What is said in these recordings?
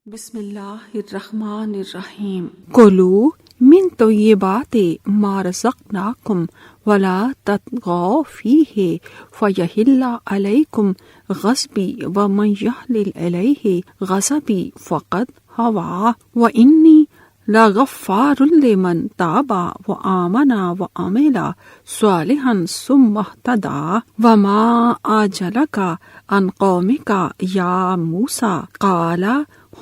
بسم اللہ الرحمن الرحیم کلوا من طیبات ما رزقناکم ولا تطغوا فیہ فیحل علیکم غضبی ومن یحلل علیہ غضبی فقد ہوا وانی لغفار لمن تاب وآمن وعمل صالحا ثم اہتدی وما اعجلک عن قومک یا موسیٰ قال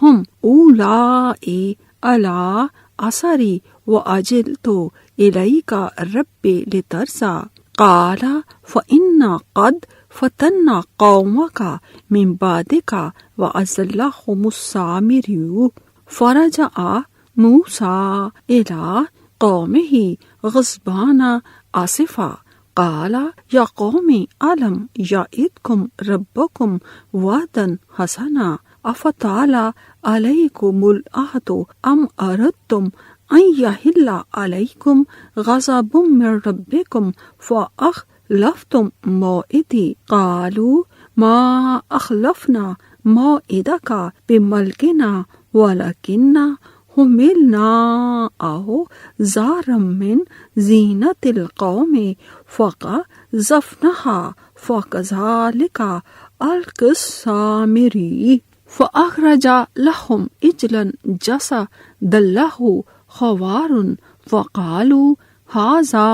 ہم اولائی علی اثری وعجلت الیک رب لترضی قال فإنا قد فتنا قومک من بعدک وأضلهم السامری فرجع موسیٰ الی قومہ غضبان آسفا قال یا قوم الم یعدکم ربکم وعدا حسنا افطال علیکم العہد ام اردتم ان یحل علیکم غضب من ربکم فاخلفتم موعدی قالوا ما اخلفنا موعدک بملکنا ولکننا حملنا اوزارا من زینت القوم فقذفناها فکذلک القی السامری فأخرج لهم عجلا جسدا له خوار فقالوا هذا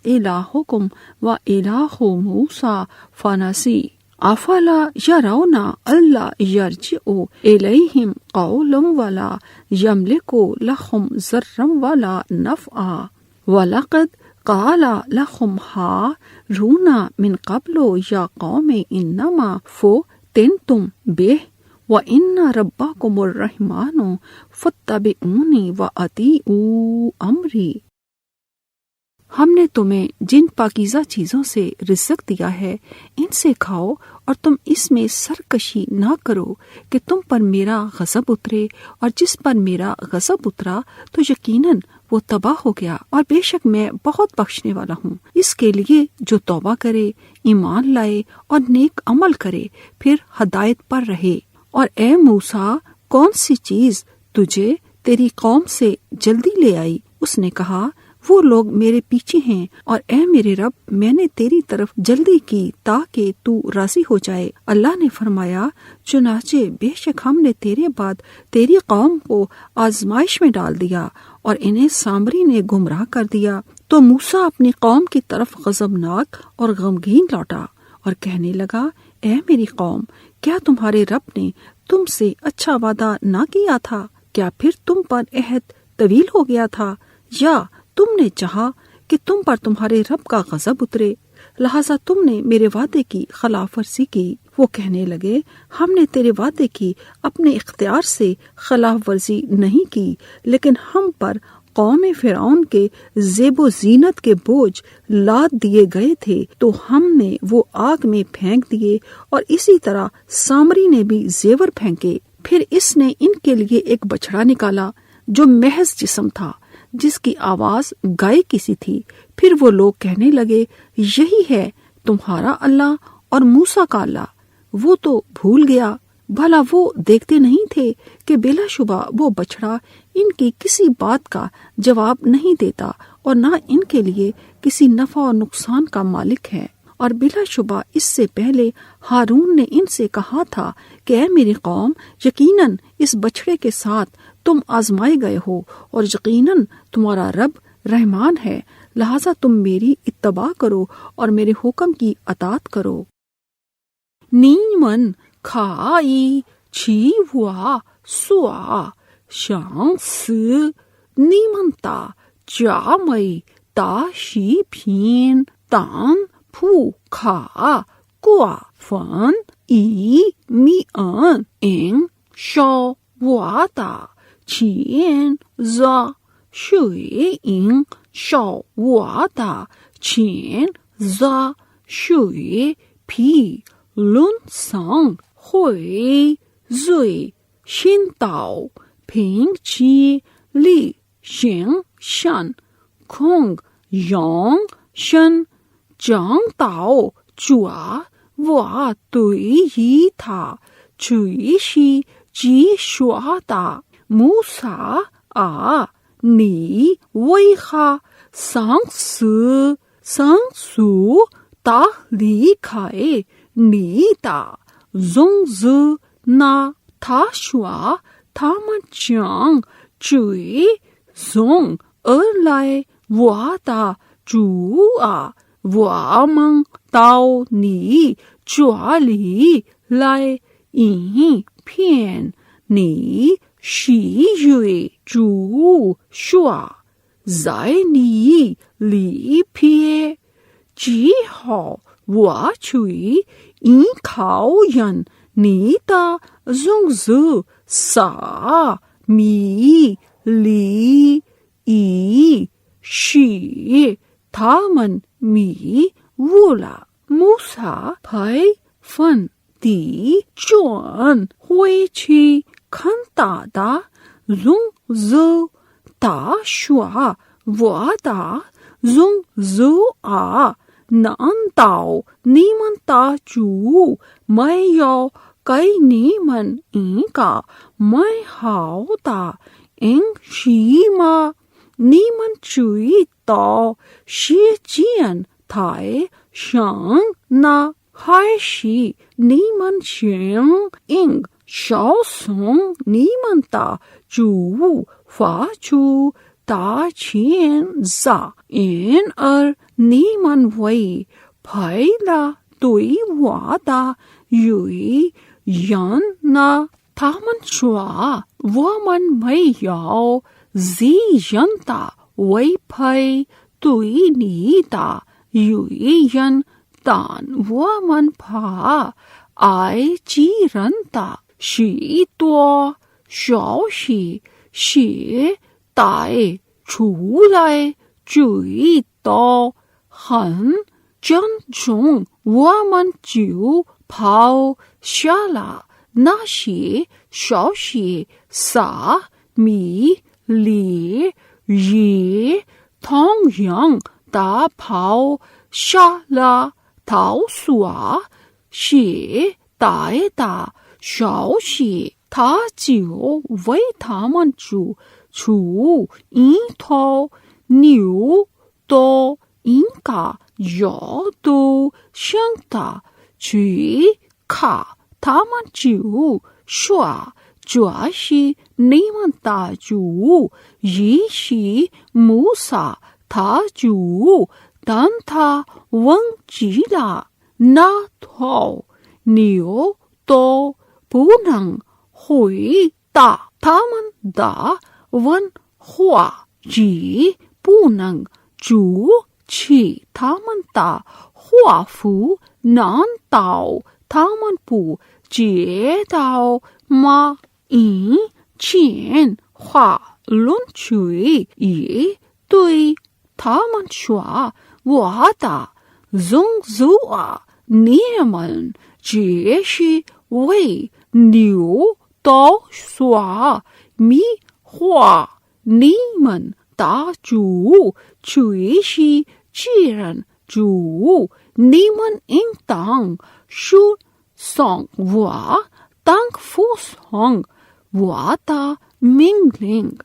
إلهكم وإله موسى فنسي افلا يرون الا يرجع إليهم قولا ولا يملك لهم ضرا ولا نفعا ولقد قال لهم هارون من قبل يا قوم انما فتنتم به وَإِنَّ رَبَّكُمُ الرَّحْمَنُ فَاتَّبِعُونِي وَأَطِیعُوا أَمْرِی ہم نے تمہیں جن پاکیزہ چیزوں سے رزق دیا ہے ان سے کھاؤ اور تم اس میں سرکشی نہ کرو کہ تم پر میرا غضب اترے، اور جس پر میرا غضب اترا تو یقیناً وہ تباہ ہو گیا، اور بے شک میں بہت بخشنے والا ہوں اس کے لیے جو توبہ کرے، ایمان لائے اور نیک عمل کرے، پھر ہدایت پر رہے۔ اور اے موسیٰ، کون سی چیز تجھے تیری قوم سے جلدی لے آئی؟ اس نے کہا، وہ لوگ میرے پیچھے ہیں، اور اے میرے رب، میں نے تیری طرف جلدی کی تاکہ تو راضی ہو جائے۔ اللہ نے فرمایا، چنانچہ بے شک ہم نے تیرے بعد تیری قوم کو آزمائش میں ڈال دیا اور انہیں سامری نے گمراہ کر دیا۔ تو موسیٰ اپنی قوم کی طرف غضبناک اور غمگین لوٹا اور کہنے لگا، اے میری قوم، کیا تمہارے رب نے تم سے اچھا وعدہ نہ کیا تھا؟ کیا پھر تم پر عہد طویل ہو گیا تھا، یا تم نے چاہا کہ تم پر تمہارے رب کا غضب اترے، لہذا تم نے میرے وعدے کی خلاف ورزی کی؟ وہ کہنے لگے، ہم نے تیرے وعدے کی اپنے اختیار سے خلاف ورزی نہیں کی، لیکن ہم پر قوم فرعون کے زیب و زینت کے بوجھ لاد دیے گئے تھے تو ہم نے وہ آگ میں پھینک دیے، اور اسی طرح سامری نے بھی زیور پھینکے۔ پھر اس نے ان کے لیے ایک بچڑا نکالا جو محض جسم تھا، جس کی آواز گائے کی سی تھی۔ پھر وہ لوگ کہنے لگے، یہی ہے تمہارا اللہ اور موسیٰ کا اللہ۔ وہ تو بھول گیا، بھلا وہ دیکھتے نہیں تھے کہ بلا شبہ وہ بچڑا ان کی کسی بات کا جواب نہیں دیتا اور نہ ان کے لیے کسی نفع اور نقصان کا مالک ہے۔ اور بلا شبہ اس سے پہلے ہارون نے ان سے کہا تھا کہ اے میری قوم، یقیناً اس بچڑے کے ساتھ تم آزمائے گئے ہو، اور یقیناً تمہارا رب رحمان ہے، لہذا تم میری اتباع کرو اور میرے حکم کی اطاعت کرو۔ نیمن کھائی چھی ہوا سوا شان سی نیمن تا چا مئی تا شی پھین تان پھو کھا کوا فن ای می ان انگ شو وا تا چین زا شوی انگ شو وا تا چین زا شوی پھی لن سانگ ہوئی زوی شین تاؤ پھینگ چی لی شینگ شن کھونگ یونگ شن جانگ تاؤ چوا وا توئی ہی تھا چوئی شی 只说的穆萨啊，你为何丧失生疏的离开你的宗旨呢？他说他们将追踪而来，我的主啊，我们到你这里来，以便你喜悦。主说，在你里边，只好我去依靠人，你的宗旨撒米利以使他们迷误了。穆萨派分地转回去看他的宗旨，他说我的宗旨啊，难道你们的主没有给你们一个美好的应许吗？你们知道时间太长呢，还是你们想孝顺你们的主发出大谴责，因而你们违背了对我的约呢？他们说我们没有自然的违背对你的约，但我们怕爱己人的许多消息是带出来最多很严重，我们就抛下了那些消息，撒米利也同样的抛下了逃说是带的消息，他就为他们出一头牛都应该要都想的去看，他们就说这是你们的主，也是穆萨他主，但他忘记了那头牛都不能回答他们的问话，也不能主持他们的话服，难道他们不知道吗？以前话论去也对他们说，我的宗旨啊，你们这是为牛都说迷惑你们的主，却是既然主，你们应当顺从我，当服从我的命令。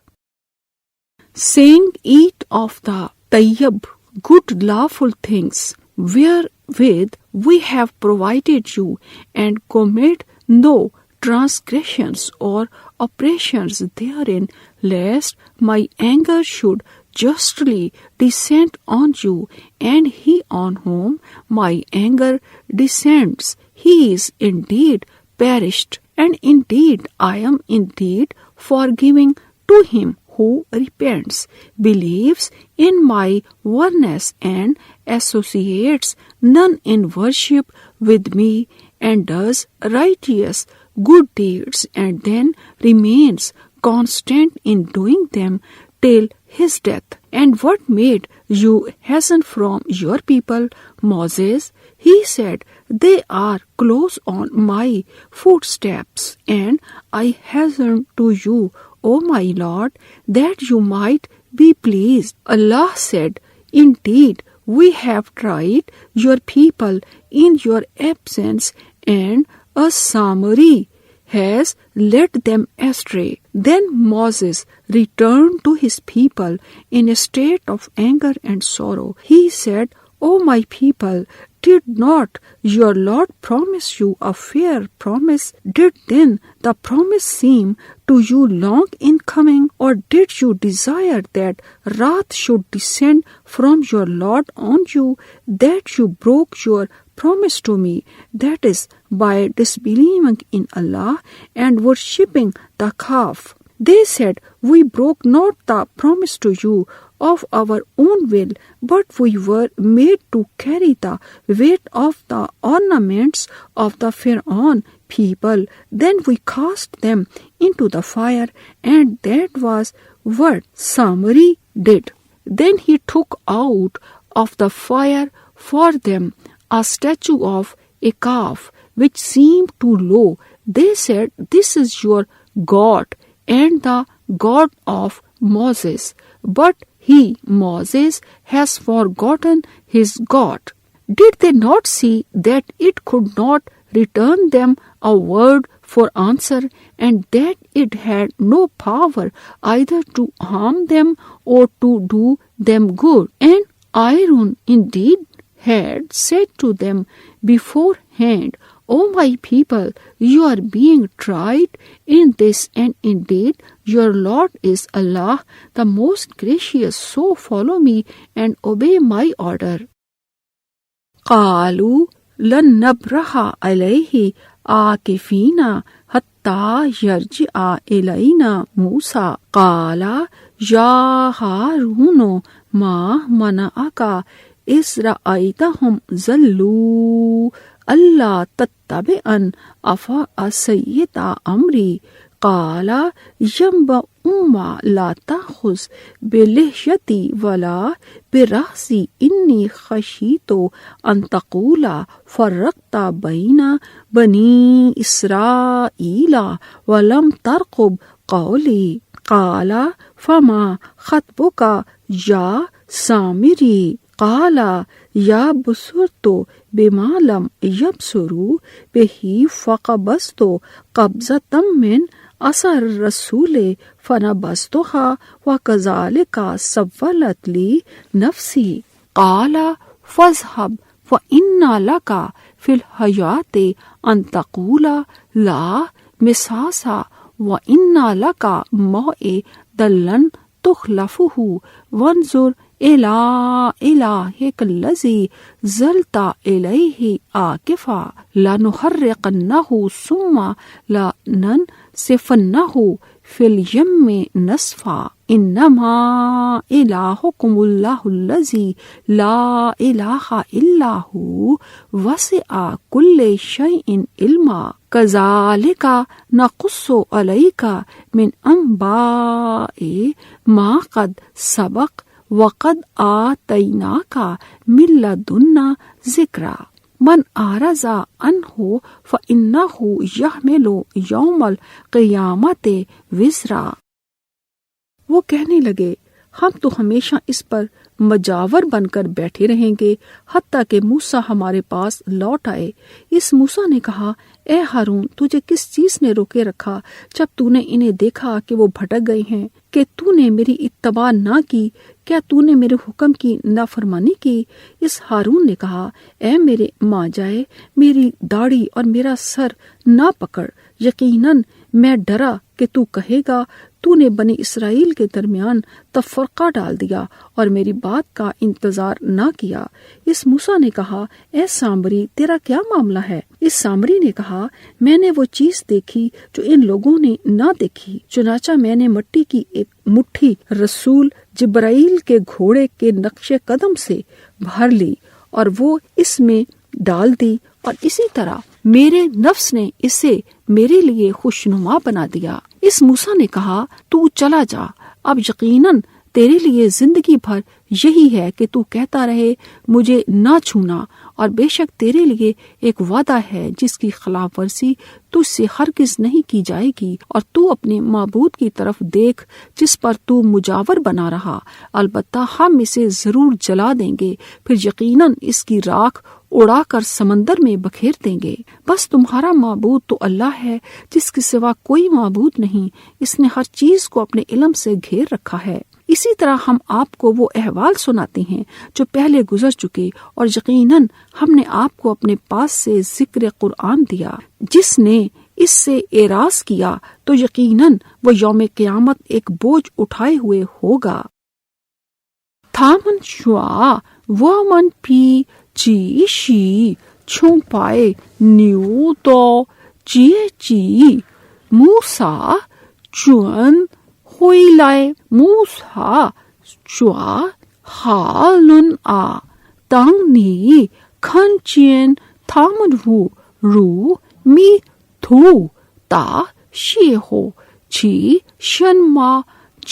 Saying eat of the tayyib, good lawful things, wherewith we have provided you, and commit no transgressions or oppressions therein, lest my anger should justly descend on you, and he on whom my anger descends, he is indeed perished, and indeed I am indeed forgiving to him who repents, believes in my oneness, and associates none in worship with me, and does righteous good deeds, and then remains constant in doing them till his death. And what made you hasten from your people, Moses? He said, they are close on my footsteps, and I hasten to you, O my Lord, that you might be pleased. Allah said, indeed, we have tried your people in your absence, and a summary has led them astray. Then Moses returned to his people in a state of anger and sorrow. He said, O my people, did not your Lord promise you a fair promise? Did then the promise seem to you long in coming, or did you desire that wrath should descend from your Lord on you, that you broke your promise to me, that is, by disbelieving in Allah and worshipping the calf? They said, We broke not the promise to you of our own will, but we were made to carry the weight of the ornaments of the Pharaoh people. Then we cast them into the fire, and that was what Samari did. Then he took out of the fire for them a statue of a calf, which seemed too low. They said, This is your God and the God of Moses. But he, Moses, has forgotten his God. Did they not see that it could not return them a word for answer, and that it had no power either to harm them or to do them good? And Aaron indeed had said to them beforehand, O my people, you are being tried in this, and indeed your Lord is Allah, the most gracious, so follow me and obey my order. قالوا لن نبرح عليه عاكفين حتى يرجع إلينا موسى قال يا هارون ما منعك إذ رأيتهم ضلوا ألا تتبعن أفعصيت أمري قال ينبع ما لا تأخذ بلحيتي ولا برأسي إني خشيت أن تقول فرقت بين بني إسرائيل ولم ترقب قولي قال فما خطبك يا سامري قال يا بصرت بما لم يبصروا به فقبضت قبضة من أثر الرسول فنبذتها وكذلك سولت لي نفسي قال فاذهب فإن لك في الحياة أن تقول لا مساس وإن لك موعدا لن تخلفه وانظر إلى إلهك الذي ظلت إليه عاكفا لنحرقنه ثم لننسفنه في اليم نسفا إنما إلهكم الله الذي لا إله إلا هو وسع كل شيء علما كذلك نقص عليك من أنباء ما قد سبق وقد آتيناك من لدنا ذکرا من أعرض عنه فإنه يحمل يوم القیامت وزرا۔ وہ کہنے لگے ہم تو ہمیشہ اس پر مجاور بن کر بیٹھے رہیں گے حتیٰ کہ موسیٰ ہمارے پاس لوٹ آئے۔ اس موسیٰ نے کہا اے ہارون تجھے کس چیز نے روکے رکھا جب تو نے انہیں دیکھا کہ وہ بھٹک گئے ہیں کہ تو نے میری اتباع نہ کی؟ کیا تو نے میرے حکم کی نافرمانی کی؟ اس ہارون نے کہا اے میرے ماں جائے میری داڑھی اور میرا سر نہ پکڑ، یقیناً میں ڈرا کہ تو کہے گا تو نے بنی اسرائیل کے درمیان تفرقہ ڈال دیا اور میری بات کا انتظار نہ کیا۔ اس موسیٰ نے کہا اے سامری تیرا کیا معاملہ ہے؟ اس سامری نے کہا میں نے وہ چیز دیکھی جو ان لوگوں نے نہ دیکھی، چنانچہ میں نے مٹی کی ایک مٹھی رسول جبرائیل کے گھوڑے کے نقش قدم سے بھر لی اور وہ اس میں ڈال دی، اور اسی طرح میرے نفس نے اسے میرے لیے خوشنما بنا دیا۔ اس موسیٰ نے کہا تو چلا جا، اب یقیناً تیرے لیے زندگی بھر یہی ہے کہ تو کہتا رہے مجھے نہ چھونا، اور بے شک تیرے لیے ایک وعدہ ہے جس کی خلاف ورزی تجھ سے ہرگز نہیں کی جائے گی، اور تو اپنے معبود کی طرف دیکھ جس پر تو مجاور بنا رہا، البتہ ہم اسے ضرور جلا دیں گے، پھر یقیناً اس کی راکھ اڑا کر سمندر میں بکھیر دیں گے۔ بس تمہارا معبود تو اللہ ہے جس کے سوا کوئی معبود نہیں، اس نے ہر چیز کو اپنے علم سے گھیر رکھا ہے۔ اسی طرح ہم آپ کو وہ احوال سناتے ہیں جو پہلے گزر چکے، اور یقیناً ہم نے آپ کو اپنے پاس سے ذکر قرآن دیا۔ جس نے اس سے اعراض کیا تو یقیناً وہ یوم قیامت ایک بوجھ اٹھائے ہوئے ہوگا۔ تھامن شوا ومن پی چی شی چھوں پائے نیو تو چیے چی موسا چون ہوئی لائے موسا چوا حالن آ تنگ نی کھن چین تھامن ہو رو می تھو تا شی ہو چی شن ما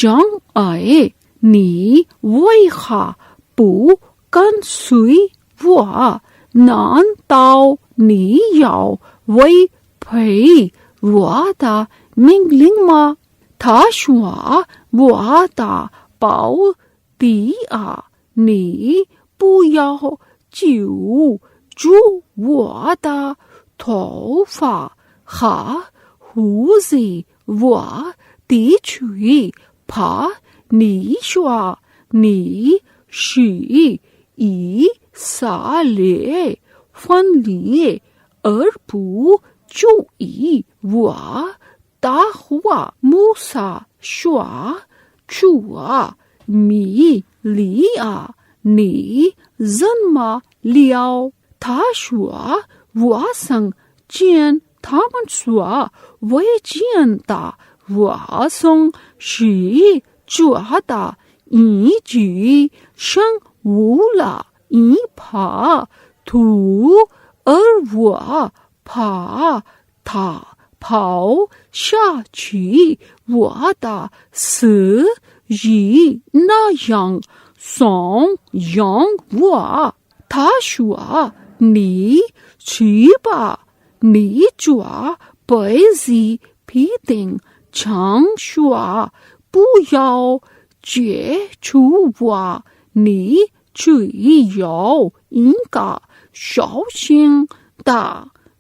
جنگ آئے نی وئی خا پو کن سوئی وا نان تاؤ نی یاؤ وئی پھئی وا تا منگ لنگ ما تھا شوا وا تا پاؤ تی آ نی پو یاؤ چیو جو وا تا تھو فا خا ہو زی وا تی چھوئی پھا نی شوا نی شی ای سا لے فن لیے پو چو ای وا تا ہوا موسا شوا چوا می لی آ نی زن ما لیاؤ تھا شوا وا سنگ چین تھامن سوا وی چین تا وا سنگ شی چوا تا ای جی شنگ وولا ای پھا تھو وا پھا تھا پھاؤ شا چی وا تا س یی نا ینگ سونگ ینگ وا تھا شوا نی چی با نی چوا پئی زی پی تنگ چھانگ شوا پو یاؤ چے چھو وا نی چوئی یاؤ این کا شاؤ شنگ تا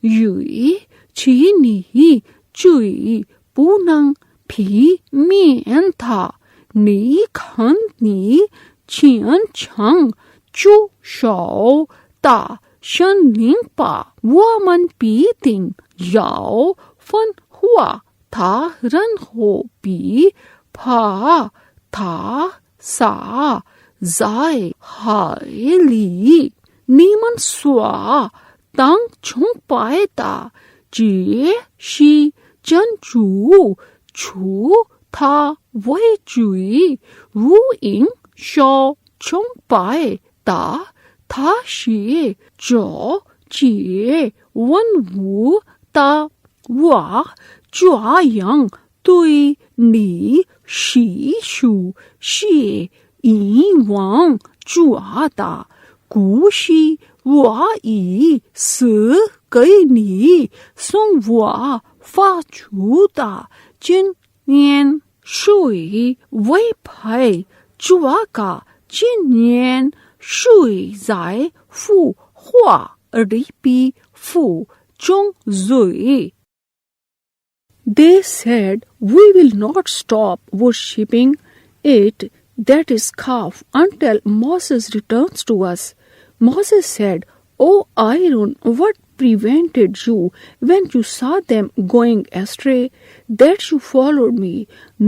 یوئی چی نی چوئی پوننگ پھی مین تھا نی کھن نی چین چھنگ چو شاؤ تا شن لنگ پا ومن پی تنگ یاؤ فن ہوا تھا رن ہو پی پھا تھا سا زائے ہائے لی نیمن سوا تنگ چھوں پائے تا چیے شی چن چو چھو تھا وہی چوئی رو انگ شو چھوں پائے تا تھا شی چو چیے ون وو تا وا چوا ینگ توئی نی شی شو شی ای وانگ چوا تا کو شی وا ای س کئی نی سنگ وا فا چھو تا چن نین شوئی وئی پھائی چوا کا چن نین شوئی زائے فو ہوا ری پی فو چونگ زوئی. They said, "We will not stop worshipping it, that is calf, until Moses returns to us." Moses said, "O Aaron, what prevented you when you saw them going astray, that you followed me,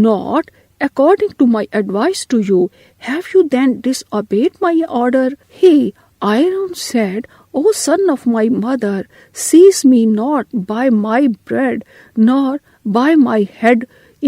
not according to my advice to you? Have you then disobeyed my order?" He, Aaron, said, "O son of my mother, seize me not by my beard, nor by my head.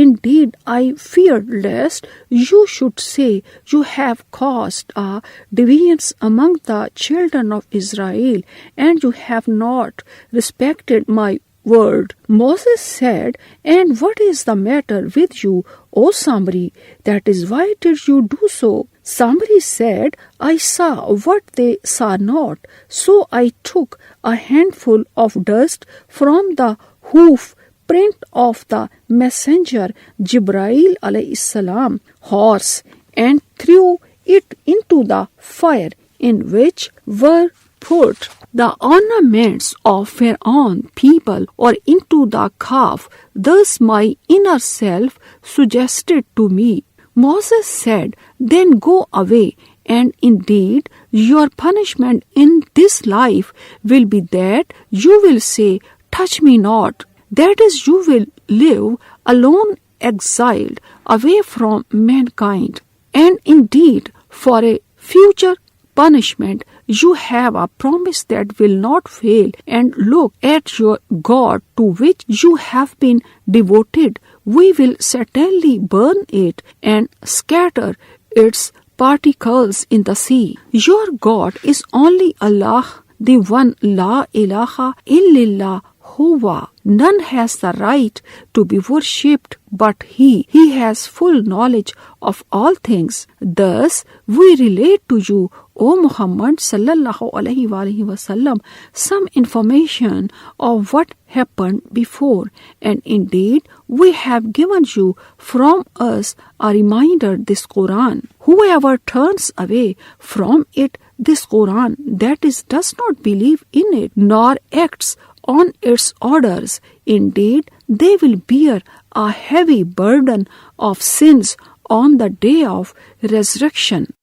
Indeed, I feared lest you should say, you have caused a deviance among the children of Israel, and you have not respected my word." Moses said, "And what is the matter with you, O Samri? That is, why did you do so?" Samri said, "I saw what they saw not, so I took a handful of dust from the hoof print of the messenger Jibrail alayhi salam horse and threw it into the fire in which were put the ornaments of Pharaoh people or into the calf. Thus my inner self suggested to me. Moses said, then go away, and indeed your punishment in this life will be that you will say, touch me not. That is, you will live alone, exiled, away from mankind. And indeed, for a future punishment, you have a promise that will not fail, and look at your God to which you have been devoted. We will certainly burn it and scatter its particles in the sea. Your God is only Allah, the one, La ilaha illallah huwa. None has the right to be worshipped but He. He has full knowledge of all things. Thus, we relate to you, O Muhammad sallallahu alaihi wasallam, some information of what happened before, and indeed we have given you from us a reminder, this Quran. Whoever turns away from it, this Quran, that is, does not believe in it, nor acts on its orders, indeed they will bear a heavy burden of sins on the day of resurrection.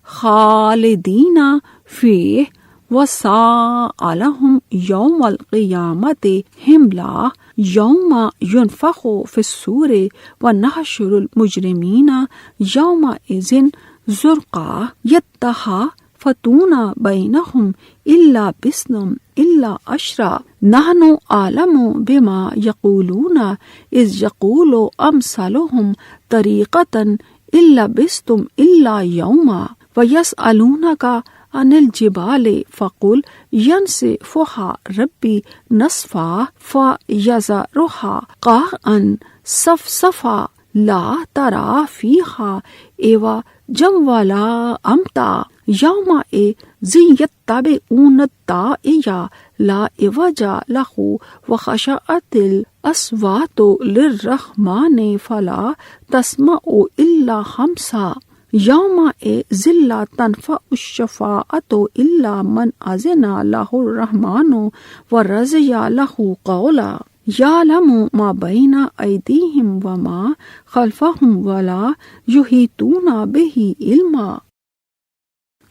Khalidina fi وَسَاءَ يَوْمَ الْقِيَامَةِ حِمْلًا يَوْمَ يُنْفَخُ فِي الصُّورِ وَنَحْشُرُ الْمُجْرِمِينَ يَوْمَئِذٍ زُرْقًا يَتَّخَافَتُونَ بَيْنَهُمْ إِلَّا بِسْمٍ إِلَّا أَشْرَا نَحْنُ أَعْلَمُ بِمَا يَقُولُونَ إِذْ يَقُولُ أَمْثَالُهُمْ طَرِيقَةً إِلَّا بِسْتُمْ إِلَّا يَوْمًا وَيَسْأَلُونَكَ عن الجبال فقل ينسفها ربي نسفا فيذرها قاعا صفصفا لا ترى فيها عوجا ولا أمتا يومئذ يتبعون الداعي لا عوج له وخشعت الأصوات للرحمن فلا تسمع إلا همسا يومئذ لا تنفع الشفاعة إلا من أذن له الرحمن ورضي له قولا يعلم ما بين أيديهم وما خلفهم ولا يحيطون به علما.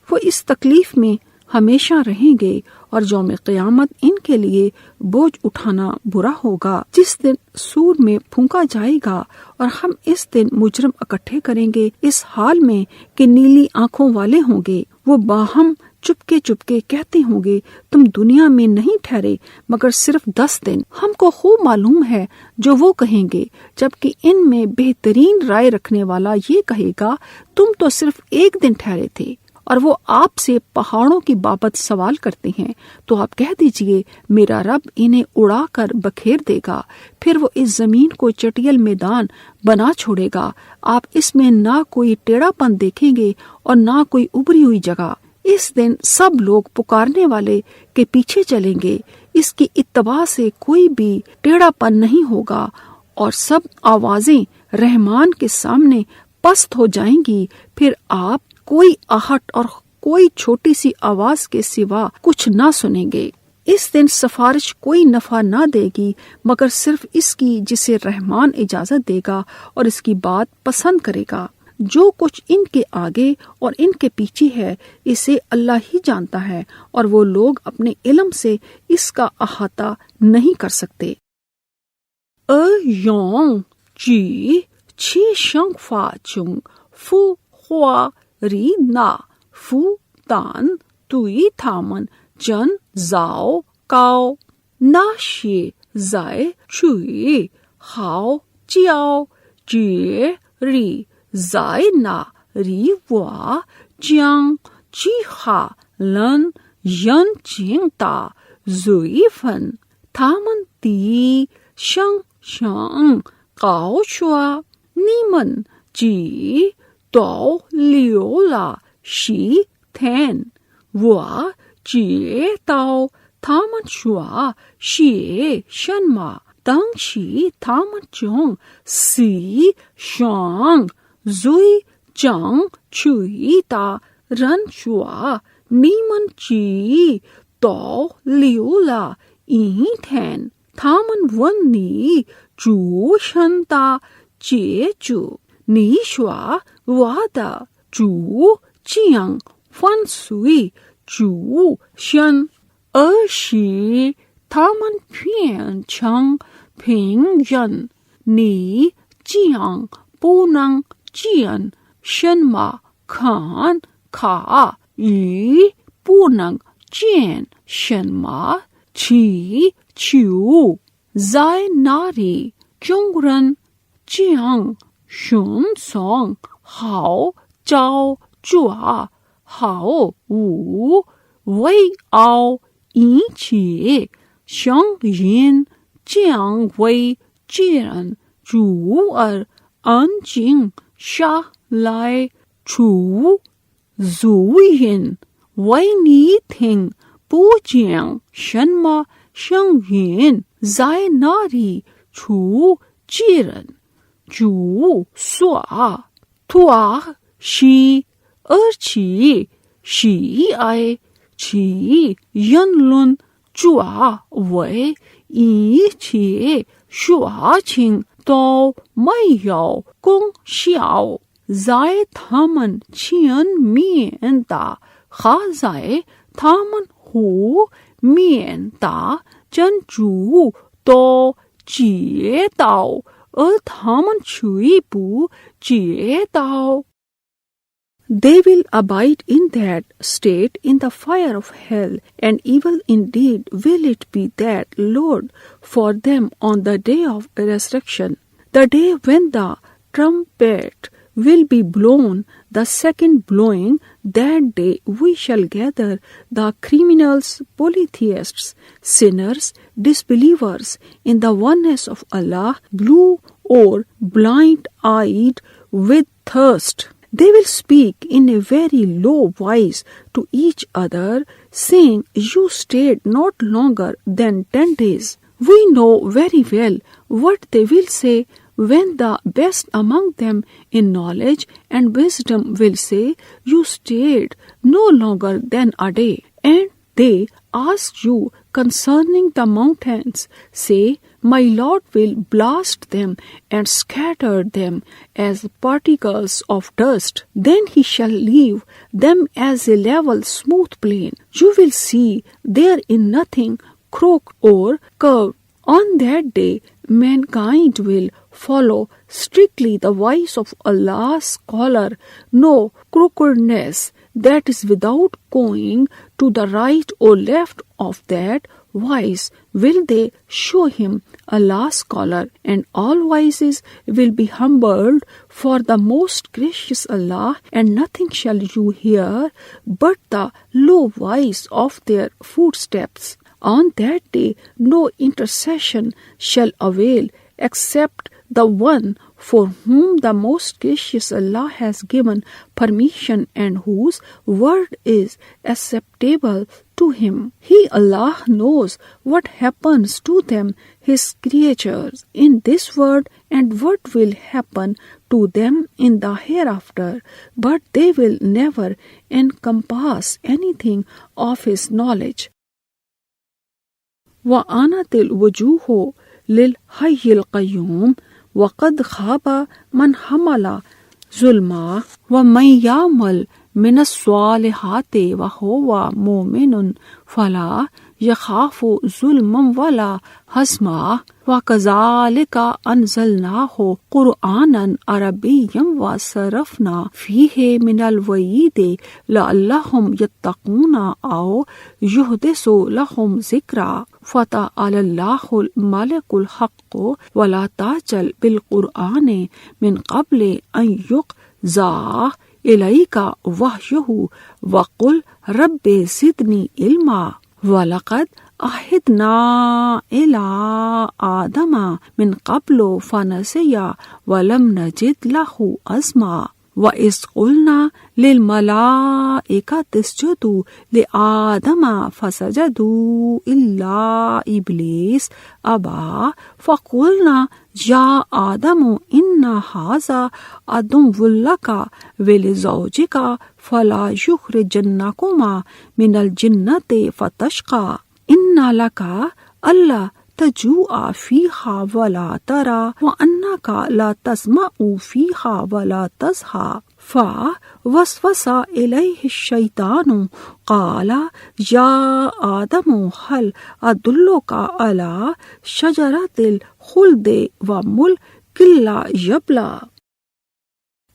وہ اس تکلیف میں ہمیشہ رہیں گے اور یوم قیامت ان کے لیے بوجھ اٹھانا برا ہوگا، جس دن سور میں پھونکا جائے گا اور ہم اس دن مجرم اکٹھے کریں گے اس حال میں کہ نیلی آنکھوں والے ہوں گے. وہ باہم چپکے کہتے ہوں گے تم دنیا میں نہیں ٹھہرے مگر صرف 10 دن. ہم کو خوب معلوم ہے جو وہ کہیں گے، جبکہ ان میں بہترین رائے رکھنے والا یہ کہے گا تم تو صرف 1 دن ٹھہرے تھے. اور وہ آپ سے پہاڑوں کی بابت سوال کرتے ہیں تو آپ کہہ دیجئے میرا رب انہیں اڑا کر بکھیر دے گا، پھر وہ اس زمین کو چٹیل میدان بنا چھوڑے گا. آپ اس میں نہ کوئی ٹیڑھا پن دیکھیں گے اور نہ کوئی ابری ہوئی جگہ. اس دن سب لوگ پکارنے والے کے پیچھے چلیں گے، اس کی اتباع سے کوئی بھی ٹیڑھا پن نہیں ہوگا اور سب آوازیں رحمان کے سامنے پست ہو جائیں گی. پھر آپ کوئی آہٹ اور کوئی چھوٹی سی آواز کے سوا کچھ نہ سنیں گے. اس دن سفارش کوئی نفع نہ دے گی مگر صرف اس کی جسے رحمان اجازت دے گا اور اس کی بات پسند کرے گا. جو کچھ ان کے آگے اور ان کے پیچھے ہے اسے اللہ ہی جانتا ہے اور وہ لوگ اپنے علم سے اس کا احاطہ نہیں کر سکتے. یونگ جی چھی شنگ فا چنگ فو خوا ری نا فو تان توئی تھامن جن زاؤ کاؤ نا شی زائے چوئی ہاؤ چیاؤ جی ری زائے نا ری وا جیانگ چی خا لن ین چینگ تا زوئی فن تھامن تی شنگ شنگ کاؤ شوا نیمن جی تو لیو لا شی تھین وا جی تاؤ تھامن شوا شی شنما تنگ شی تھامن چونگ سی شانگ زوئی چانگ چوئی تا رن شوا niemand chi to liula iten thaman wani chu shanta chechu ni shwa wada chu chiang fan sui chu shan shi thaman pian chang ping yan ni jiang bunang jian shenma kan ka yu bunang jian shenma chi chu zai nari zhongren jiang shun song hao zhao zhua hao wu wei ao yin qi xiang yin jiang wei jian zhu er an jing sha lai chu zu yin wei ni ting bu jiang shen ma xiang yin zai nari chu jiren zhu sua tua shi er qi shi ai qi yan lun zhua wei yi qi shua qing都没有功效，在他们前面的还在他们后面的珍珠都知道，而他们却不知道。They will abide in that state in the fire of hell, and evil indeed will it be that Lord for them on the day of resurrection, the day when the trumpet will be blown, the second blowing. That day we shall gather the criminals, polytheists, sinners, disbelievers in the oneness of Allah, blue or blind-eyed with thirst. They will speak in a very low voice to each other, saying, "You stayed not longer than 10 days. We know very well what they will say when the best among them in knowledge and wisdom will say, "You stayed no longer than a day." And they ask you concerning the mountains, say, "My Lord will blast them and scatter them as particles of dust. Then he shall leave them as a level, smooth plain. You will see there in nothing crooked or curved." On that day, mankind will follow strictly the voice of Allah's scholar, no crookedness that is without going to the right or left of that voice will they show him, Allah's scholar, and all voices will be humbled for the most gracious Allah, and nothing shall you hear but the low voice of their footsteps. On that day no intercession shall avail except the one for whom the most gracious Allah has given permission and whose word is acceptable to him. He, Allah, knows what happens to them, his creatures, in this world and what will happen to them in the hereafter, but they will never encompass anything of his knowledge. وَآنَتِ الْوُجُوهُ لِلْحَيِّ الْقَيُّومِ وَقَدْ خَابَ مَنْ حَمَلَ ظُلْمًا وَمَنْ يَعْمَلْ مِنَ الصَّالِحَاتِ وَهُوَ مُؤْمِنٌ فَلَا يَخَافُ ظُلْمًا وَلَا هَضْمًا وَكَذَلِكَ أَنزَلْنَاهُ قُرْآنًا عَرَبِيًّا وَصَرَّفْنَا فِيهِ مِنَ الْوَعِيدِ لَعَلَّهُمْ يَتَّقُونَ أَوْ يُحْدِثُ لَهُمْ ذِكْرًا فَتَعَالَى اللَّهُ الْمَلِكُ الْحَقُّ وَلَا تَعْجَلْ بِالْقُرْآنِ مِنْ قَبْلِ أَنْ يُقْضَى إِلَيْكَ وَحْيُهُ وَقُلْ رَبِّ زِدْنِي عِلْمًا وَلَقَدْ عَهِدْنَا إِلَى آدَمَ مِنْ قَبْلُ فَنَسِيَ وَلَمْ نَجِدْ لَهُ عَزْمًا وَإِذْ قُلْنَا لِلْمَلَائِكَةِ اسْجُدُوا لِآدَمَ فَسَجَدُوا إِلَّا إِبْلِيسَ أَبَى فَقُلْنَا يَا آدَمُ إِنَّ هَذَا عَدُوٌّ لَكَ وَلِزَوْجِكَ فَلَا يُخْرِجَنَّكُمَا مِنَ الْجَنَّةِ فَتَشْقَى إِنَّ لَكَ أَلَّا تجوع فيها ولا ترى وأنك لا تسمع فيها ولا تضحى فوسوس إليه الشيطان قال يا آدم هل أدلك على شجرة الخلد وملك لا يبلى۔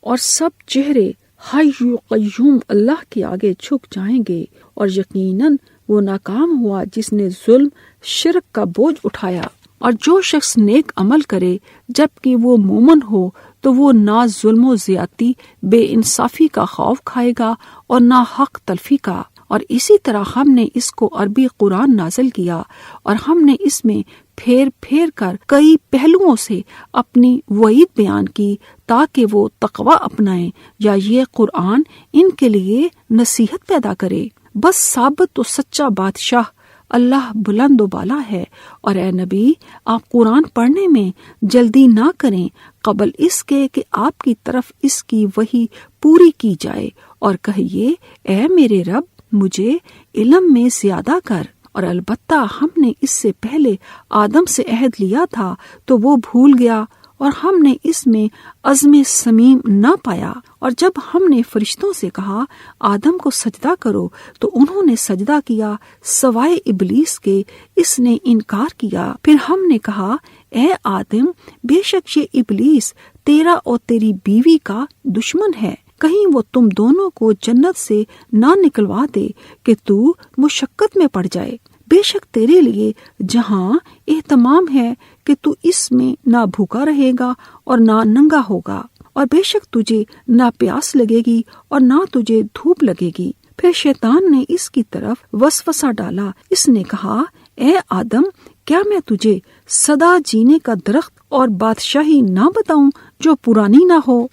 اور سب چہرے حی قیوم اللہ کے آگے جھک جائیں گے، اور یقیناً وہ ناکام ہوا جس نے ظلم شرک کا بوجھ اٹھایا۔ اور جو شخص نیک عمل کرے جبکہ وہ مومن ہو تو وہ نہ ظلم و زیادتی بے انصافی کا خوف کھائے گا اور نہ حق تلفی کا۔ اور اسی طرح ہم نے اس کو عربی قرآن نازل کیا اور ہم نے اس میں پھیر پھیر کر کئی پہلوؤں سے اپنی وعید بیان کی تاکہ وہ تقوی اپنائیں یا یہ قرآن ان کے لیے نصیحت پیدا کرے۔ بس ثابت و سچا بادشاہ اللہ بلند و بالا ہے، اور اے نبی آپ قرآن پڑھنے میں جلدی نہ کریں قبل اس کے کہ آپ کی طرف اس کی وحی پوری کی جائے، اور کہیے اے میرے رب مجھے علم میں زیادہ کر۔ اور البتہ ہم نے اس سے پہلے آدم سے عہد لیا تھا تو وہ بھول گیا، اور ہم نے اس میں عزم سمیم نہ پایا۔ اور جب ہم نے فرشتوں سے کہا آدم کو سجدہ کرو تو انہوں نے سجدہ کیا سوائے ابلیس کے، اس نے انکار کیا۔ پھر ہم نے کہا اے آدم بے شک یہ ابلیس تیرا اور تیری بیوی کا دشمن ہے، کہیں وہ تم دونوں کو جنت سے نہ نکلوا دے کہ تو مشقت میں پڑ جائے۔ بے شک تیرے لیے جہاں اہتمام ہے کہ تو اس میں نہ بھوکا رہے گا اور نہ ننگا ہوگا، اور بے شک تجھے نہ پیاس لگے گی اور نہ تجھے دھوپ لگے گی۔ پھر شیطان نے اس کی طرف وسوسہ ڈالا، اس نے کہا اے آدم کیا میں تجھے سدا جینے کا درخت اور بادشاہی نہ بتاؤں جو پرانی نہ ہو؟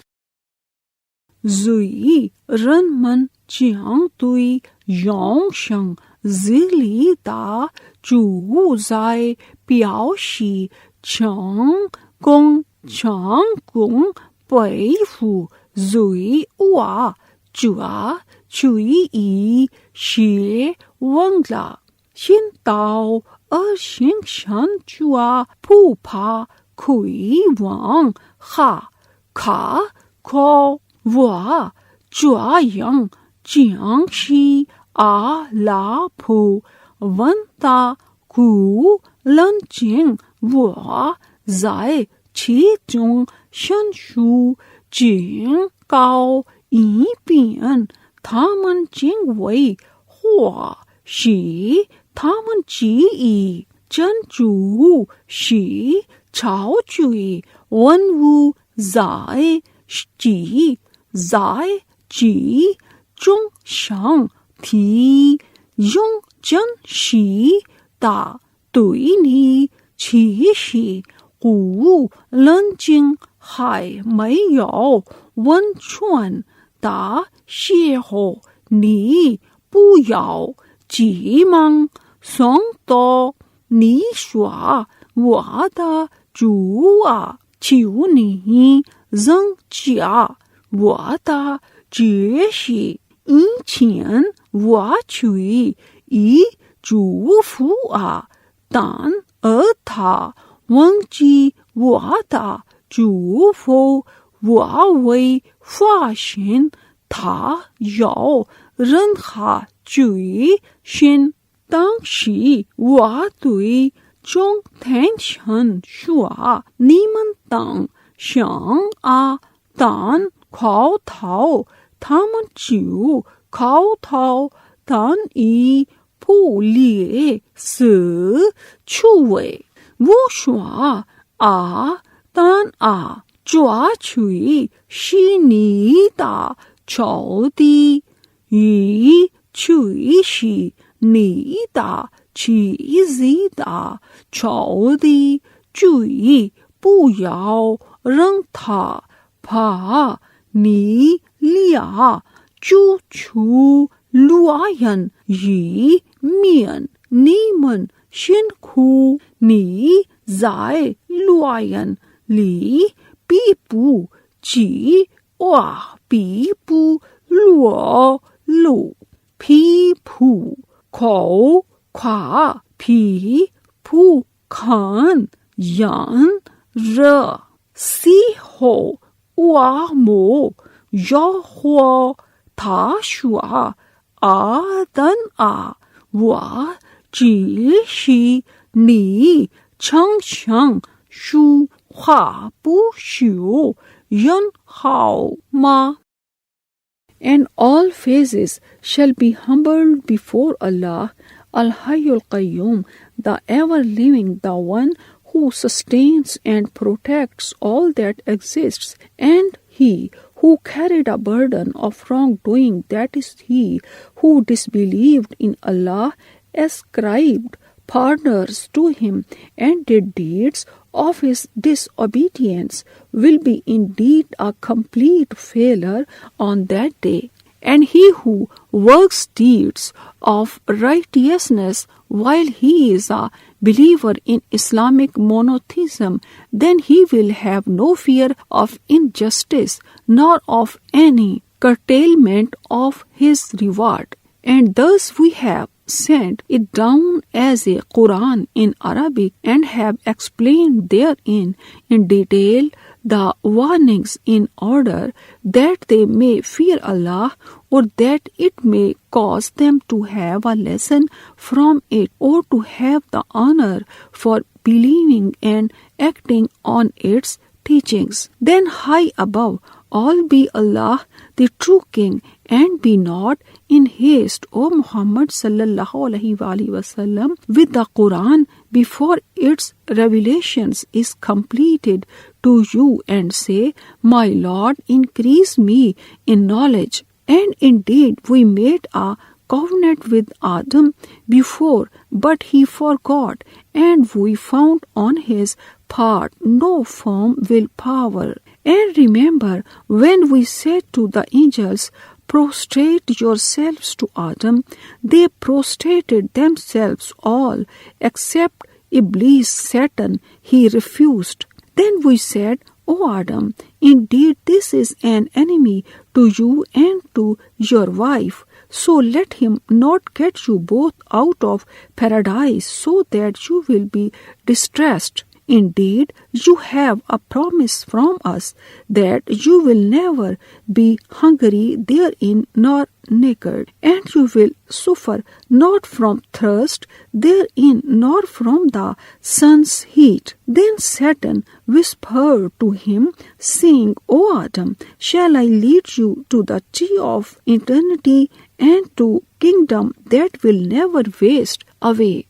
زوئی رن من چیانگ توئی یونگ شنگ زیلی تا چو زائے پیاؤ شی چانگ کنگ پئی فو زوئی اوا چوا چوئی ای شیے ونگ لا شن تاؤ شنگ شن چوا پو پا کھوئی وانگ خا کھا کھو وا چوا ینگ چیانگ شی آ لا پھو ون تا کو لن چنگ وا زائے چھی چنگ شن شو چنگ کاؤ ای پین تھامن چنگ وئی ہوا شی تھامن چی ای چن چو شی چھاؤ چوئی ون وو زائے چی چنگ شنگ تھی یونگ چن شی تا توئی نی چھی شی قو لن چنگ ہائے مئی یو ون چون تا شی ہو نی پو یاؤ چی منگ سونگ تو نی شوا وا دا چوا چیو نی زنگ چیا وا دا چیے شی ای چھین وا چوئی ای چو فو آ تان تھا ونگ چی وا دا چو فو وا وئی فا شن تھا یو رن خا چوئی شن تانگ شی وا توئی چونگ تھین شن شوا نیمن تانگ شانگ آ تان کھاؤ تھاؤ تھامن چیو کھاؤ تھاؤ تان ای پو لیے س چھوئے وہ شوا آ تان آ چوا چھوئی شی نی تا چھو دی ی چھوئی شی نی تا چھی زی تا چھو دی چوئی پو یاؤ رنگ تھا پھا ni lia chu chu luayan yi mian niman shin khu ni zai luayan li pi pu ji wa pi pu luo lu pi pu ko kwa pi pu kan yan re si ho wa mo yo ho ta shua a dan a wa ji shi ni chang chang shu hua bu xiu yan hao ma. And all faces shall be humbled before Allah, Al-Hayyul Qayyum, the ever-living, the one who sustains and protects all that exists, and he who carried a burden of wrongdoing, that is he who disbelieved in Allah, ascribed partners to him, and did deeds of his disobedience, will be indeed a complete failure on that day. And he who works deeds of righteousness while he is a believer in Islamic monotheism, then he will have no fear of injustice, nor of any curtailment of his reward. And thus we have sent it down as a Quran in Arabic, and have explained therein in detail the warnings, in order that they may fear Allah, or that it may cause them to have a lesson from it, or to have the honor for believing and acting on its teachings. Then high above all be Allah, the true King, and be not in haste, O Muhammad sallallahu alaihi wasallam, with the Quran before its revelations is completed to you, and say, My Lord, increase me in knowledge. And indeed we made a covenant with Adam before, but he forgot, and we found on his part no firm willpower. And remember when we said to the angels, Prostrate yourselves to Adam, they prostrated themselves all, except Iblis, Satan, he refused. Then we said, O Adam, indeed this is an enemy to you and to your wife, so let him not get you both out of paradise, so that you will be distressed. Indeed, you have a promise from us that you will never be hungry therein nor naked, and you will suffer not from thirst therein nor from the sun's heat. Then Satan whispered to him, saying, O Adam, shall I lead you to the tree of eternity and to kingdom that will never waste away?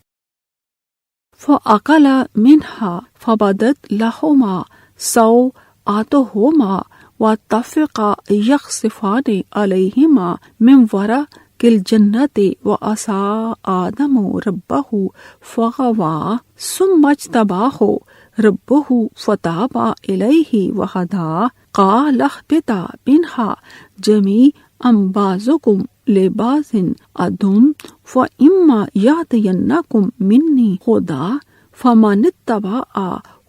فَأَكَلَ مِنْهَا فَبَدَتْ لَهُمَا سَوْآتُهُمَا وَاتَّفِقَا يَخْصِفَانِ عَلَيْهِمَا مِنْ وَرَقِ الْجَنَّةِ وَعَصَىٰ آدَمُ رَبَّهُ فَغَوَىٰ ثُمَّ اجْتَبَاهُ رَبُّهُ فَتَابَ إِلَيْهِ وَهَدَىٰ قَالَ اهْبِطَا مِنْهَا جَمِيعًا بَعْضُكُمْ لباس عدو فإما يأتينكم مني هدى فمن اتبع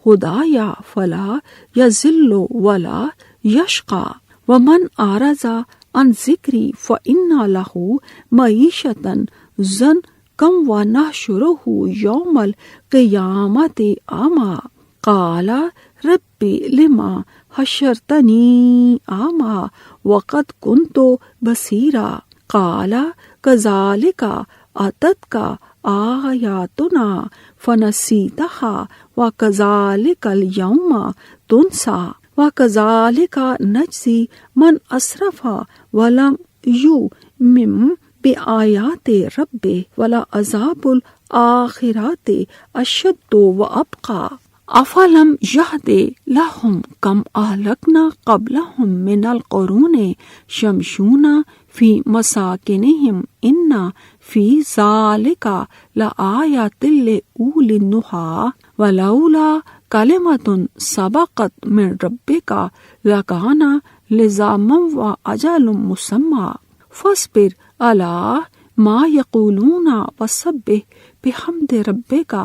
هداي فلا يضل ولا يشقى ومن أعرض عن ذكري فإن له معيشة ضنكا ونحشره يوم القيامة أعمى قال ربي لما حشرتني أعمى وقد كنت بصيرا قال كذلك أتتك آياتنا فنسيتها وكذلك اليوم تنسى وكذلك نجزي من أسرف ولم يؤمن بآيات ربه ولعذاب الآخرة أشد وأبقى أفلم يهد لهم كم أهلكنا قبلهم من القرون يمشون في مساكنهم إن في ذلك لآيات لأولي النهى ولولا كلمة سبقت من ربك لكان لزاما و اجل مسمى فاصبر على ما يقولون وسبح بحمد ربك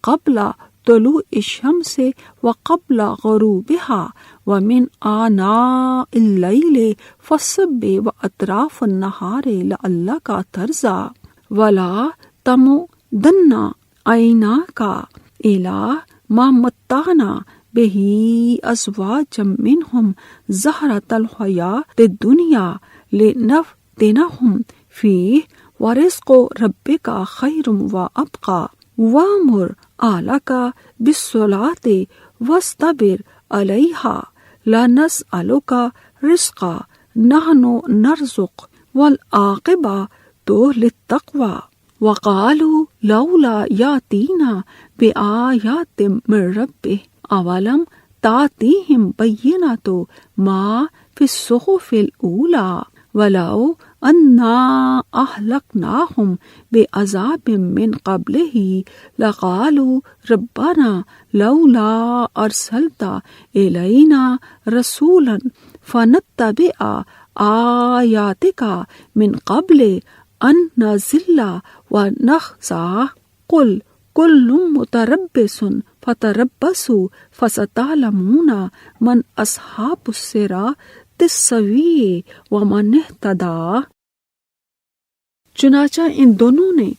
قبل طلوع الشمس وقبل غروبها ومن آناء الليل فسبح وأطراف النهار لعلك ترضى ولا تمدن عيناك إلى ما متعنا به أزواجا منهم زهرة الحياة الدنيا لنفتنهم فيه ورزق ربك خير وأبقى وأمر أهلك بالصلاة واصطبر عليها لا نسألك رزقا نحن نرزق والعاقبة للتقوى وقالوا لولا يأتينا بآيات من ربه أولم تأتيهم بينة ما في الصحف الأولى ولو أنا أهلكناهم بعذاب من قبله لقالوا ربنا لولا أرسلت إلينا رسولا فنتبع آياتك من قبل أن نذل ونخزى قل كل متربص فتربصوا فستعلمون من أصحاب الصراط السوي ومن اهتدى۔ چنانچہ ان دونوں نے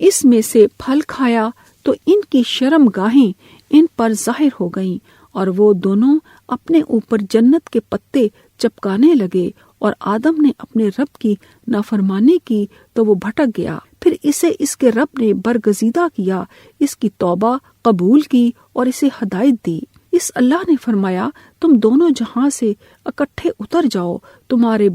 اس میں سے پھل کھایا تو ان کی شرم گاہیں ان پر ظاہر ہو گئیں اور وہ دونوں اپنے اوپر جنت کے پتے چپکانے لگے، اور آدم نے اپنے رب کی نافرمانی کی تو وہ بھٹک گیا، پھر اسے اس کے رب نے برگزیدہ کیا، اس کی توبہ قبول کی اور اسے ہدایت دی۔ اس اللہ نے فرمایا تم دونوں جہاں سے اکٹھے اتر جاؤ، تمہارے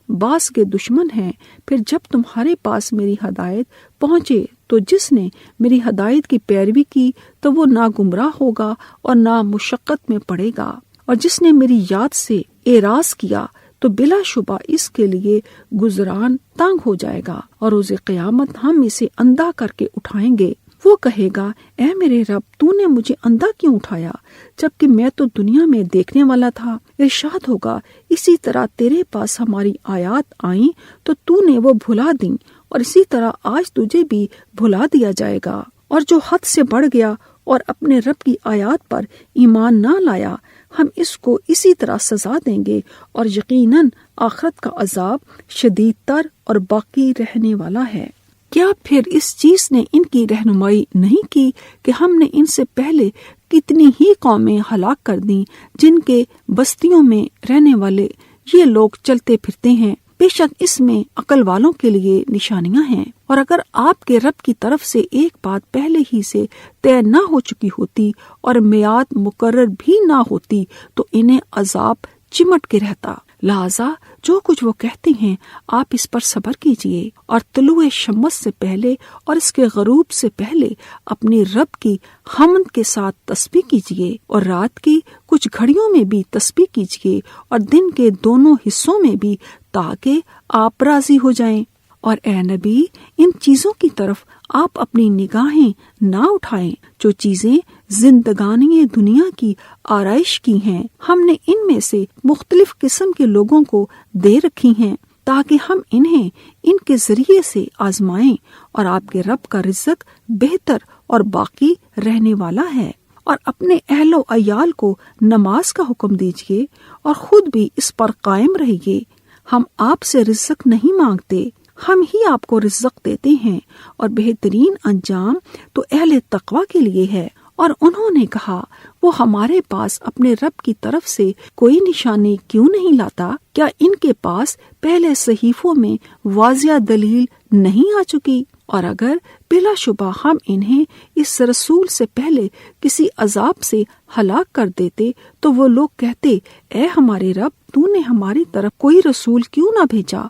باز کے دشمن ہیں، پھر جب تمہارے پاس میری ہدایت پہنچے تو جس نے میری ہدایت کی پیروی کی تو وہ نہ گمراہ ہوگا اور نہ مشقت میں پڑے گا، اور جس نے میری یاد سے اعراض کیا تو بلا شبہ اس کے لیے گزران تنگ ہو جائے گا، اور روز قیامت ہم اسے اندھا کر کے اٹھائیں گے۔ وہ کہے گا اے میرے رب تو نے مجھے اندھا کیوں اٹھایا جبکہ میں تو دنیا میں دیکھنے والا تھا۔ ارشاد ہوگا اسی طرح تیرے پاس ہماری آیات آئیں تو نے وہ بھلا دیں، اور اسی طرح آج تجھے بھی بھلا دیا جائے گا، اور جو حد سے بڑھ گیا اور اپنے رب کی آیات پر ایمان نہ لایا ہم اس کو اسی طرح سزا دیں گے، اور یقیناً آخرت کا عذاب شدید تر اور باقی رہنے والا ہے۔ کیا پھر اس چیز نے ان کی رہنمائی نہیں کی کہ ہم نے ان سے پہلے کتنی ہی قومیں ہلاک کر دیں جن کے بستیوں میں رہنے والے یہ لوگ چلتے پھرتے ہیں؟ بے شک اس میں عقل والوں کے لیے نشانیاں ہیں، اور اگر آپ کے رب کی طرف سے ایک بات پہلے ہی سے طے نہ ہو چکی ہوتی اور میعاد مقرر بھی نہ ہوتی تو انہیں عذاب چمٹ کے رہتا۔ لہذا جو کچھ وہ کہتے ہیں آپ اس پر صبر کیجئے، اور طلوع شمس سے پہلے اور اس کے غروب سے پہلے اپنے رب کی حمد کے ساتھ تسبیح کیجئے، اور رات کی کچھ گھڑیوں میں بھی تسبیح کیجئے اور دن کے دونوں حصوں میں بھی، تاکہ آپ راضی ہو جائیں۔ اور اے نبی ان چیزوں کی طرف آپ اپنی نگاہیں نہ اٹھائیں جو چیزیں زندگانی دنیا کی آرائش کی ہیں، ہم نے ان میں سے مختلف قسم کے لوگوں کو دے رکھی ہیں تاکہ ہم انہیں ان کے ذریعے سے آزمائیں، اور آپ کے رب کا رزق بہتر اور باقی رہنے والا ہے۔ اور اپنے اہل و عیال کو نماز کا حکم دیجیے اور خود بھی اس پر قائم رہیے۔ ہم آپ سے رزق نہیں مانگتے، ہم ہی آپ کو رزق دیتے ہیں، اور بہترین انجام تو اہل تقوی کے لیے ہے۔ اور انہوں نے کہا وہ ہمارے پاس اپنے رب کی طرف سے کوئی نشانی کیوں نہیں لاتا؟ کیا ان کے پاس پہلے صحیفوں میں واضح دلیل نہیں آ چکی؟ اور اگر بلا شبہ ہم انہیں اس رسول سے پہلے کسی عذاب سے ہلاک کر دیتے تو وہ لوگ کہتے اے ہمارے رب تو نے ہماری طرف کوئی رسول کیوں نہ بھیجا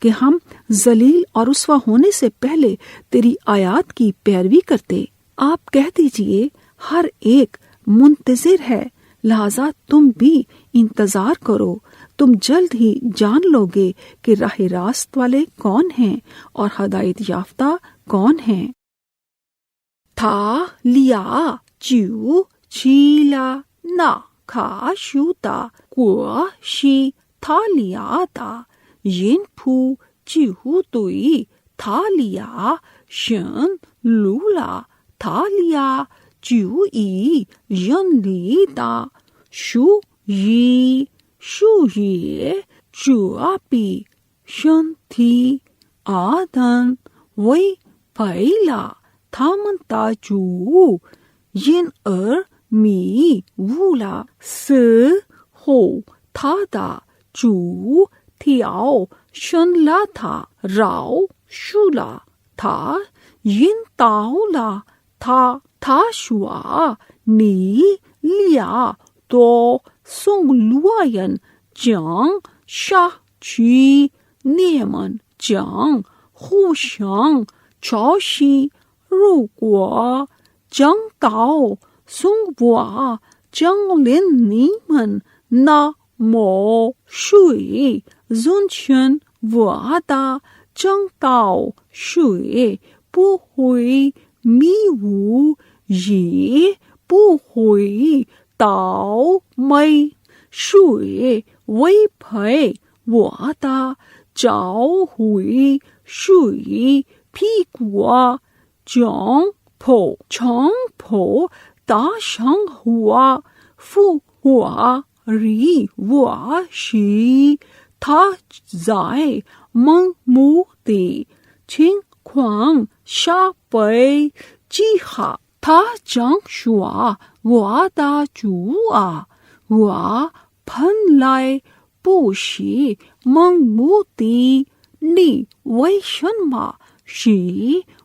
کہ ہم ذلیل اور رسوا ہونے سے پہلے تیری آیات کی پیروی کرتے۔ آپ کہہ دیجئے ہر ایک منتظر ہے، لہذا تم بھی انتظار کرو، تم جلد ہی جان لو گے کہ راہ راست والے کون ہیں اور ہدایت یافتہ کون ہیں۔ تھا لیا چیو چیلا نا کھا شوتا کو شی 塔利亚的因仆就对塔利亚神路了，塔利亚就以人力的属于这比身体阿当为背了他们的主，因而迷误了死后他的主条生了他，饶恕了他，引导了他。他说你俩都送罗人将下去，你们将互相抄袭，如果将到送我降临你们，那么谁人权我的降到谁不会迷雾，也不会倒霉，谁违背我的教诲，谁屁股强迫打上我，复活里我是他在盲目的情况下被记下。他将说我的主啊，我本来不是盲目的，你为什么是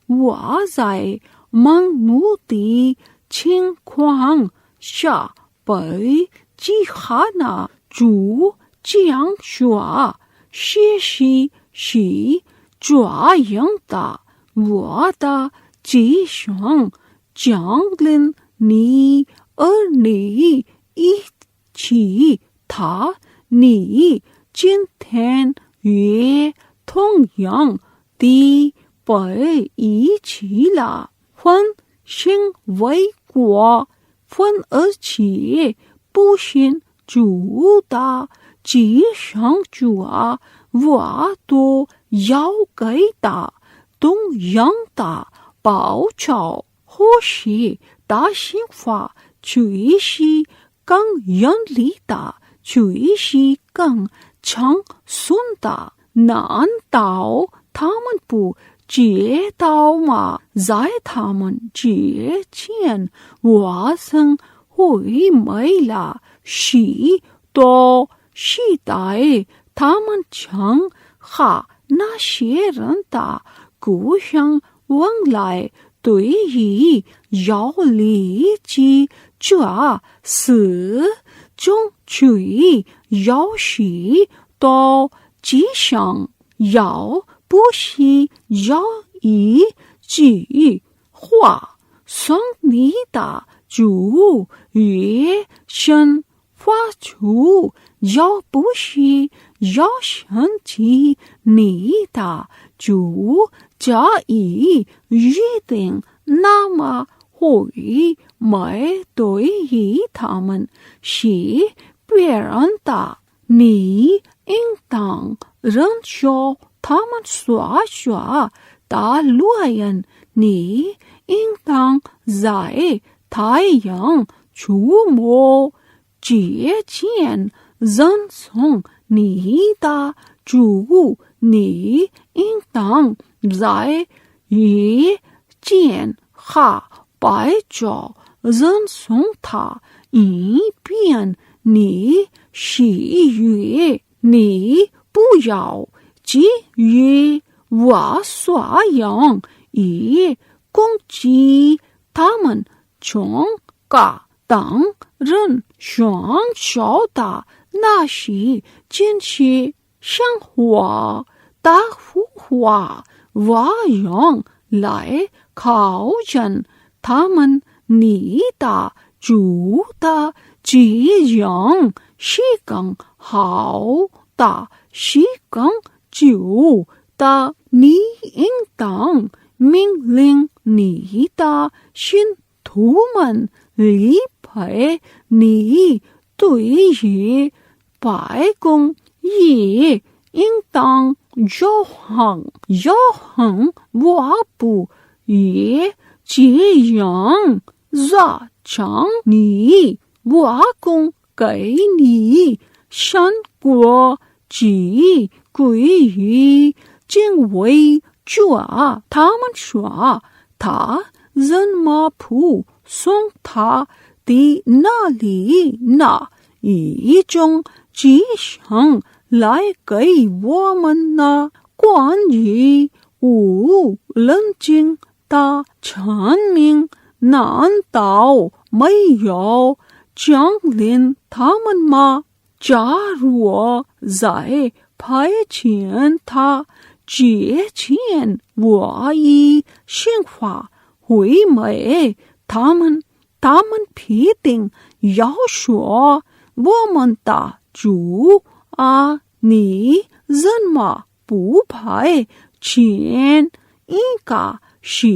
我在盲目的情况下被记下呢？主将说事实是这样的，我的吉祥降临你，而你一起他，你今天也同样的被遗弃了，分心为国，分而且不信主的吉祥主啊，我都要给他同样的报酬。或许大刑法却是更严厉的，却是更长顺的，难道他们不知道吗？在他们之前，我曾毁灭了许多时代，他们将和那些人的故乡往来，对于要理解这事中去要许多迹象，要不是要一句话从你的主语生发出，要不是要想起你的主假意预定，那么会没对于他们是别人的，你应当忍受他们所说的论言，你应当在太阳出没之前认从你的主，你应当在夜间和白昼认从他，以便你喜悦。你不要基于我所用以攻击他们从各等人享受的那些坚持生活的复活，我用来考证他们你的主的这样是更好的，是更久的，你应当命令你的信徒们离配你对于白宫 ye ing tang yo hang wa pu ye jie yang za chang ni wa kong kai ni shan guo ji gui yi jing wei jua ta man shua ta zhen ma pu song ta di na li na yi zhong ji shang来给我们那关于无人经的阐明，难道没有降临他们吗？假如我在派遣他之前，我已显化回美，他们必定要说我们的主啊，你怎么不派遣一个使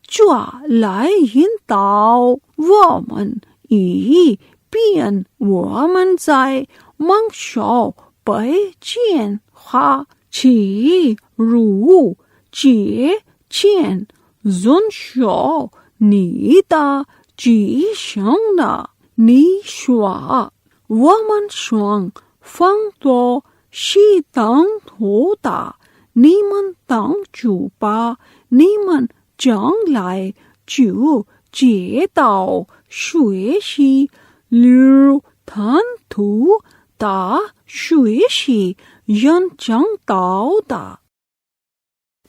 者来引导我们，以便我们在蒙受被践踏其如节前遵守你的旨行呢？你说我们双方都是当头的，你们当主吧，你们将来就知道谁是流坦途的，谁是人讲道的。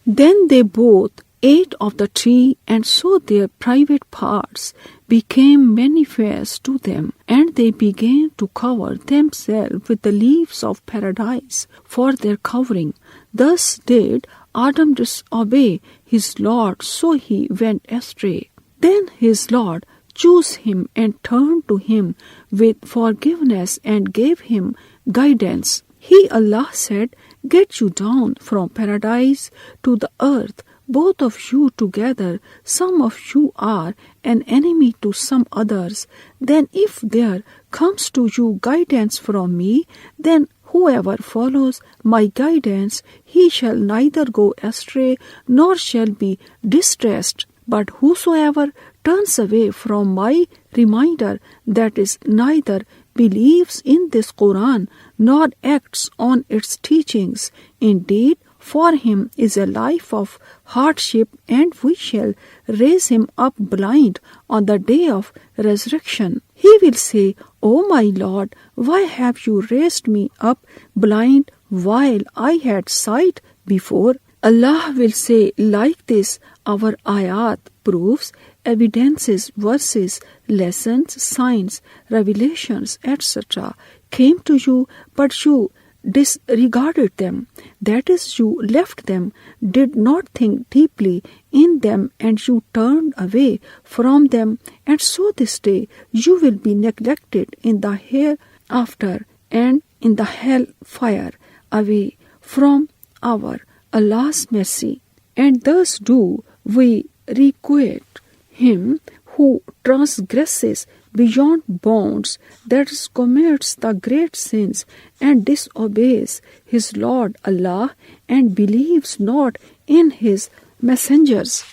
Then they both ate of the tree, and so their private parts became manifest to them, and they began to cover themselves with the leaves of paradise for their covering. Thus did Adam disobey his Lord, so he went astray. Then his Lord chose him and turned to him with forgiveness and gave him guidance. He, Allah, said, "Get you down from paradise to the earth, both of you together. Some of you are an enemy to some others. Then if there comes to you guidance from me, then whoever follows my guidance, he shall neither go astray nor shall be distressed. But whosoever turns away from my reminder, that is, neither believes in this Quran nor acts on its teachings, indeed, for him is a life of hardship, and we shall raise him up blind on the day of resurrection. He will say, O my Lord, why have you raised me up blind while I had sight before? Allah will say, like this, our ayat, proofs, evidences, verses, lessons, signs, revelations, etc. came to you, but you disregarded them. That is, you left them, did not think deeply in them, and you turned away from them. And so this day you will be neglected in the hereafter and in the hell fire, away from our Allah's mercy. And thus do we requite him who transgresses beyond bounds, that is, commits the great sins and disobeys his Lord Allah, and believes not in his messengers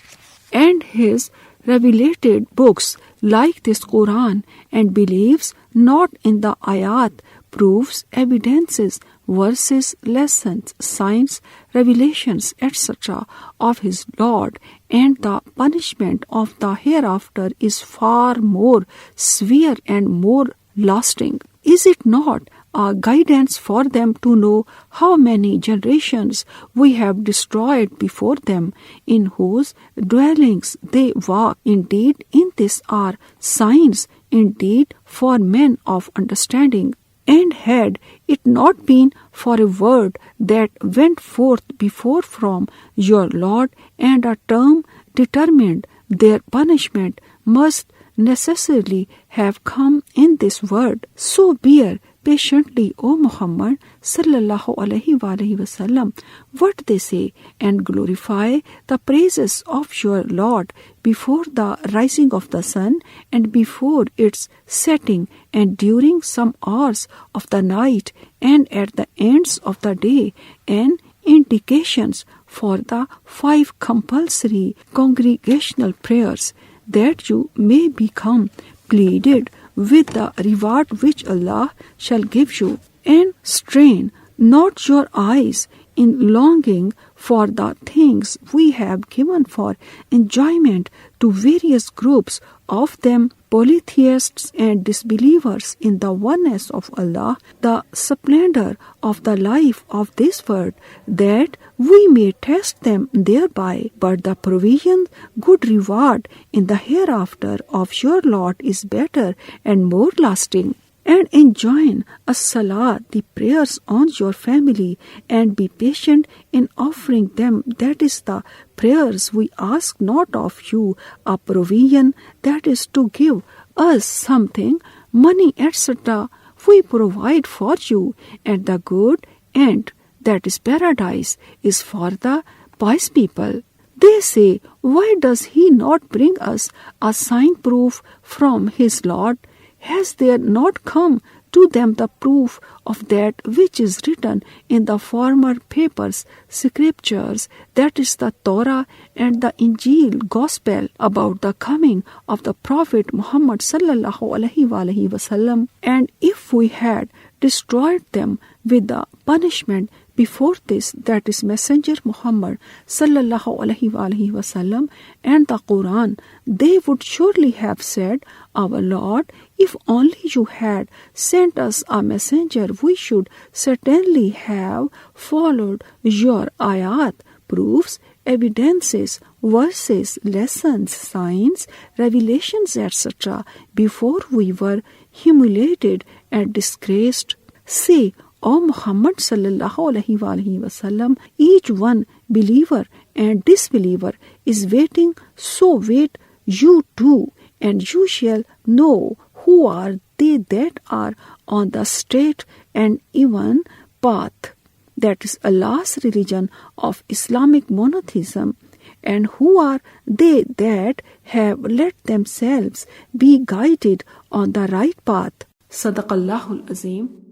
and his revelated books like this Quran, and believes not in the ayat, proofs, evidences, verses, lessons, signs, revelations, etc. of his Lord, and the punishment of the hereafter is far more severe and more lasting. Is it not a guidance for them to know how many generations we have destroyed before them, in whose dwellings they walk? Indeed, in this are signs indeed for men of understanding. And had it not been for a word that went forth before from your Lord, and a term determined, their punishment must necessarily have come in this word. So bear patiently, O Muhammad sallallahu alaihi wasallam, what they say, and glorify the praises of your Lord before the rising of the sun and before its setting, and during some hours of the night, and at the ends of the day, and indications for the 5 compulsory congregational prayers, that you may become pleased with the reward which Allah shall give you, and strain not your eyes in longing for the things we have given for enjoyment to various groups of them, polytheists and disbelievers in the oneness of Allah, the splendor of the life of this world, that we may test them thereby. But the provision, good reward in the hereafter of your Lord is better and more lasting. And enjoin as-salat, the prayers on your family, and be patient in offering them. That is the prayers we ask not of you a provision, that is to give us something, money, etc. We provide for you, and the good end, that is paradise, is for the pious people. They say, why does he not bring us a sign proof from his Lord? Has there not come to them the proof of that which is written in the former papers, scriptures, that is the Torah and the Injil gospel, about the coming of the Prophet Muhammad sallallahu alaihi wasallam? And if we had destroyed them with the punishment before this, that is Messenger Muhammad sallallahu alaihi wasallam and the Quran, they would surely have said, our Lord, if only you had sent us a messenger, we should certainly have followed your ayat, proofs, evidences, verses, lessons, signs, revelations, etc., before we were humiliated and disgraced. Say, O Muhammad sallallahu alaihi wasallam, each one believer and disbeliever is waiting, so wait you too, and you shall know who are they that are on the straight and even path, that is Allah's religion of Islamic monotheism, and who are they that have let themselves be guided on the right path. Sadaqallahul Azim.